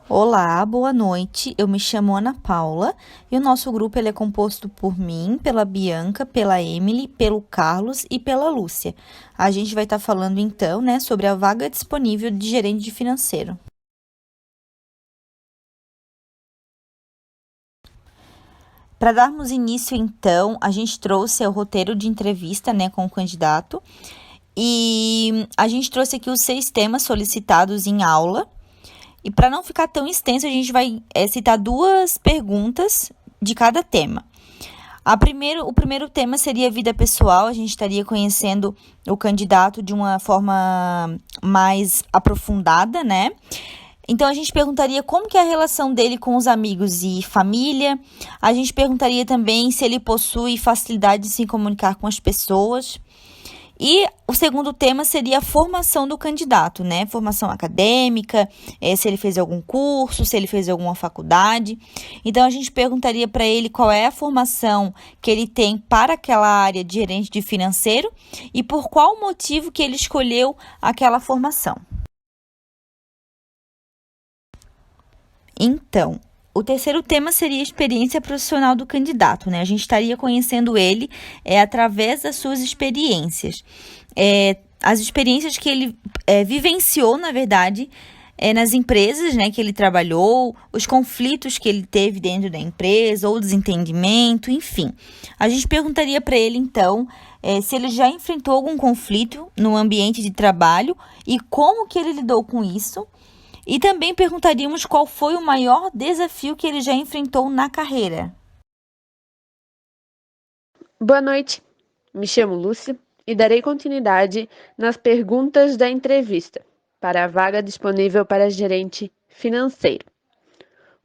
Olá, boa noite. Eu me chamo Ana Paula e o nosso grupo ele é composto por mim, pela Bianca, pela Emily, pelo Carlos e pela Lúcia. A gente vai estar falando então, sobre a vaga disponível de gerente de financeiro. Para darmos início então, a gente trouxe o roteiro de entrevista, com o candidato e a gente trouxe aqui os 6 temas solicitados em aula. E para não ficar tão extenso, a gente vai citar 2 perguntas de cada tema. O primeiro tema seria vida pessoal, a gente estaria conhecendo o candidato de uma forma mais aprofundada, né? Então, a gente perguntaria como que é a relação dele com os amigos e família. A gente perguntaria também se ele possui facilidade de se comunicar com as pessoas. E o segundo tema seria a formação do candidato, né? Formação acadêmica, se ele fez algum curso, se ele fez alguma faculdade. Então, a gente perguntaria para ele qual é a formação que ele tem para aquela área de gerente de financeiro e por qual motivo que ele escolheu aquela formação. Então, o terceiro tema seria a experiência profissional do candidato, né? A gente estaria conhecendo ele através das suas experiências. As experiências que ele vivenciou, na verdade, nas empresas, né, que ele trabalhou, os conflitos que ele teve dentro da empresa, ou desentendimento, enfim. A gente perguntaria para ele, então, se ele já enfrentou algum conflito no ambiente de trabalho e como que ele lidou com isso. E também perguntaríamos qual foi o maior desafio que ele já enfrentou na carreira. Boa noite, me chamo Lúcia e darei continuidade nas perguntas da entrevista para a vaga disponível para gerente financeiro.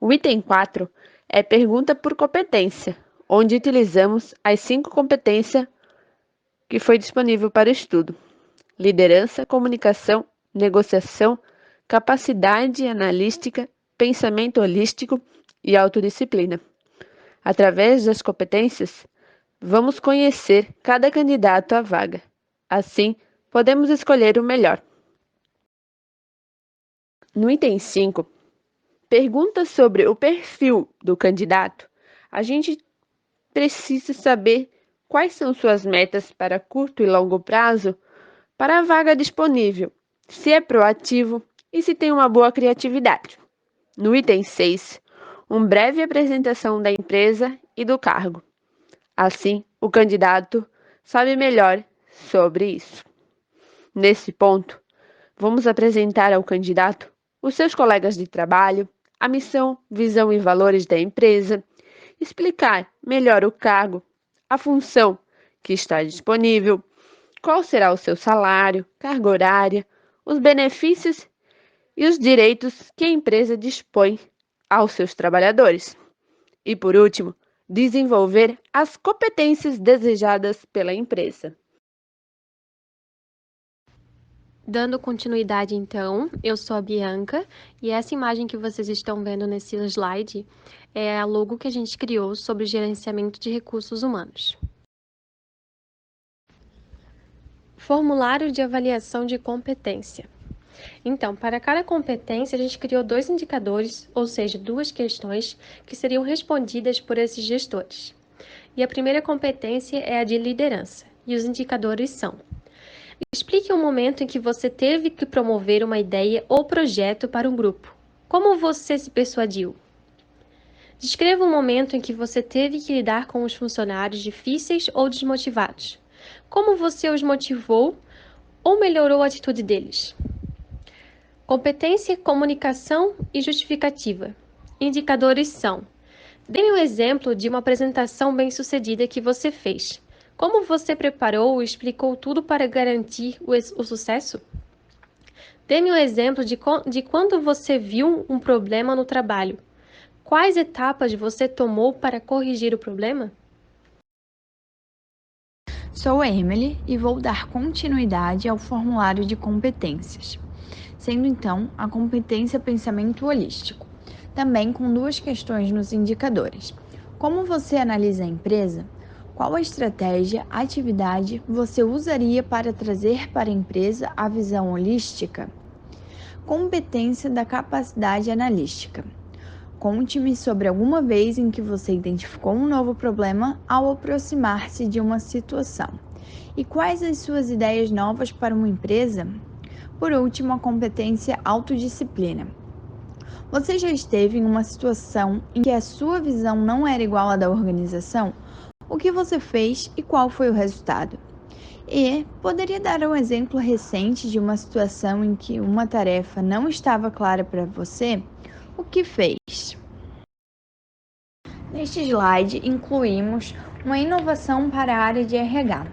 O item 4 é pergunta por competência, onde utilizamos as 5 competências que foi disponível para estudo: liderança, comunicação, negociação, capacidade analítica, pensamento holístico e autodisciplina. Através das competências, vamos conhecer cada candidato à vaga. Assim, podemos escolher o melhor. No item 5, pergunta sobre o perfil do candidato. A gente precisa saber quais são suas metas para curto e longo prazo para a vaga disponível, se é proativo e se tem uma boa criatividade. No item 6, uma breve apresentação da empresa e do cargo. Assim, o candidato sabe melhor sobre isso. Nesse ponto, vamos apresentar ao candidato os seus colegas de trabalho, a missão, visão e valores da empresa, explicar melhor o cargo, a função que está disponível, qual será o seu salário, carga horária, os benefícios e os direitos que a empresa dispõe aos seus trabalhadores. E, por último, desenvolver as competências desejadas pela empresa. Dando continuidade, então, eu sou a Bianca e essa imagem que vocês estão vendo nesse slide é a logo que a gente criou sobre gerenciamento de recursos humanos. Formulário de avaliação de competência. Então, para cada competência, a gente criou 2 indicadores, ou seja, 2 questões que seriam respondidas por esses gestores. E a primeira competência é a de liderança, e os indicadores são: explique um momento em que você teve que promover uma ideia ou projeto para um grupo. Como você se persuadiu? Descreva um momento em que você teve que lidar com os funcionários difíceis ou desmotivados. Como você os motivou ou melhorou a atitude deles? Competência, comunicação e justificativa. Indicadores são: dê-me um exemplo de uma apresentação bem-sucedida que você fez. Como você preparou e explicou tudo para garantir o sucesso? Dê-me um exemplo de quando você viu um problema no trabalho. Quais etapas você tomou para corrigir o problema? Sou a Emily e vou dar continuidade ao formulário de competências, sendo então a competência pensamento holístico, também com 2 questões nos indicadores. Como você analisa a empresa? Qual a estratégia, atividade você usaria para trazer para a empresa a visão holística? Competência da capacidade analítica. Conte-me sobre alguma vez em que você identificou um novo problema ao aproximar-se de uma situação. E quais as suas ideias novas para uma empresa? Por último, a competência autodisciplina. Você já esteve em uma situação em que a sua visão não era igual à da organização? O que você fez e qual foi o resultado? E poderia dar um exemplo recente de uma situação em que uma tarefa não estava clara para você? O que fez? Neste slide, incluímos uma inovação para a área de RH,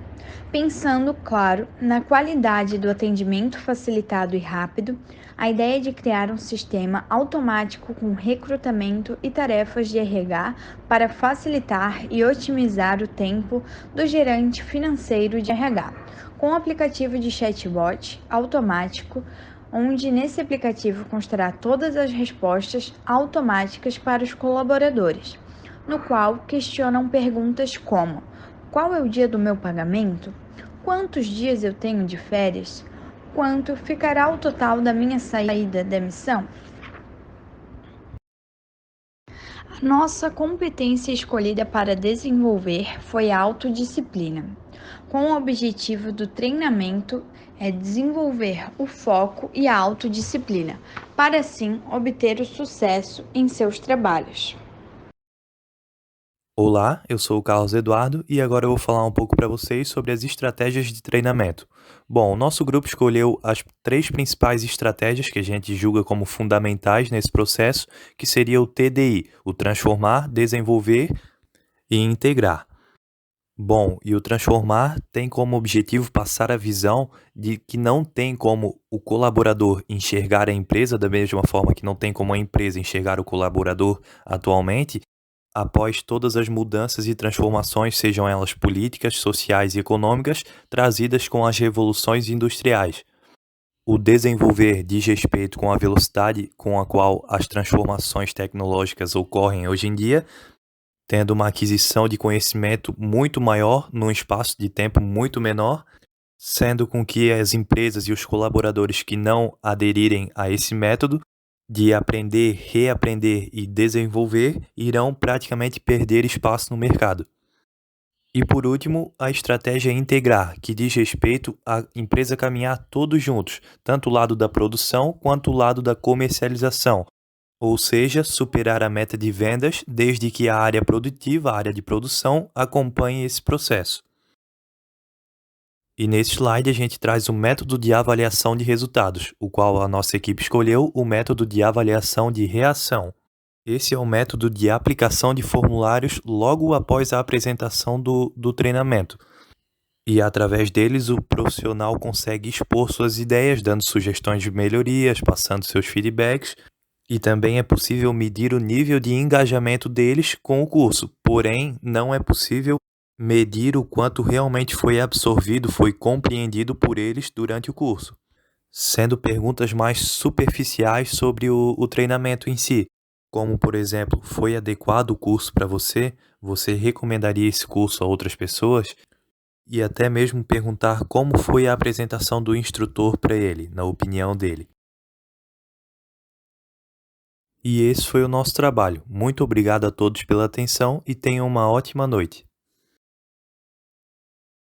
pensando, claro, na qualidade do atendimento facilitado e rápido, a ideia de criar um sistema automático com recrutamento e tarefas de RH para facilitar e otimizar o tempo do gerente financeiro de RH, com um aplicativo de chatbot automático, onde nesse aplicativo constará todas as respostas automáticas para os colaboradores, no qual questionam perguntas como: qual é o dia do meu pagamento? Quantos dias eu tenho de férias? Quanto ficará o total da minha saída da missão? A nossa competência escolhida para desenvolver foi a autodisciplina, com o objetivo do treinamento é desenvolver o foco e a autodisciplina, para assim obter o sucesso em seus trabalhos. Olá, eu sou o Carlos Eduardo e agora eu vou falar um pouco para vocês sobre as estratégias de treinamento. Bom, o nosso grupo escolheu as 3 principais estratégias que a gente julga como fundamentais nesse processo, que seria o TDI, o transformar, desenvolver e integrar. Bom, e o transformar tem como objetivo passar a visão de que não tem como o colaborador enxergar a empresa da mesma forma que não tem como a empresa enxergar o colaborador atualmente, após todas as mudanças e transformações, sejam elas políticas, sociais e econômicas, trazidas com as revoluções industriais. O desenvolver diz respeito com a velocidade com a qual as transformações tecnológicas ocorrem hoje em dia, tendo uma aquisição de conhecimento muito maior num espaço de tempo muito menor, sendo com que as empresas e os colaboradores que não aderirem a esse método de aprender, reaprender e desenvolver irão praticamente perder espaço no mercado. E por último, a estratégia integrar, que diz respeito à empresa caminhar todos juntos, tanto o lado da produção quanto o lado da comercialização, ou seja, superar a meta de vendas desde que a área produtiva, a área de produção, acompanhe esse processo. E nesse slide a gente traz o método de avaliação de resultados, o qual a nossa equipe escolheu o método de avaliação de reação. Esse é o método de aplicação de formulários logo após a apresentação do treinamento. E através deles o profissional consegue expor suas ideias, dando sugestões de melhorias, passando seus feedbacks, e também é possível medir o nível de engajamento deles com o curso, porém não é possível medir o quanto realmente foi absorvido, foi compreendido por eles durante o curso, sendo perguntas mais superficiais sobre o treinamento em si, como por exemplo, foi adequado o curso para você? Você recomendaria esse curso a outras pessoas? E até mesmo perguntar como foi a apresentação do instrutor para ele, na opinião dele. E esse foi o nosso trabalho. Muito obrigado a todos pela atenção e tenham uma ótima noite.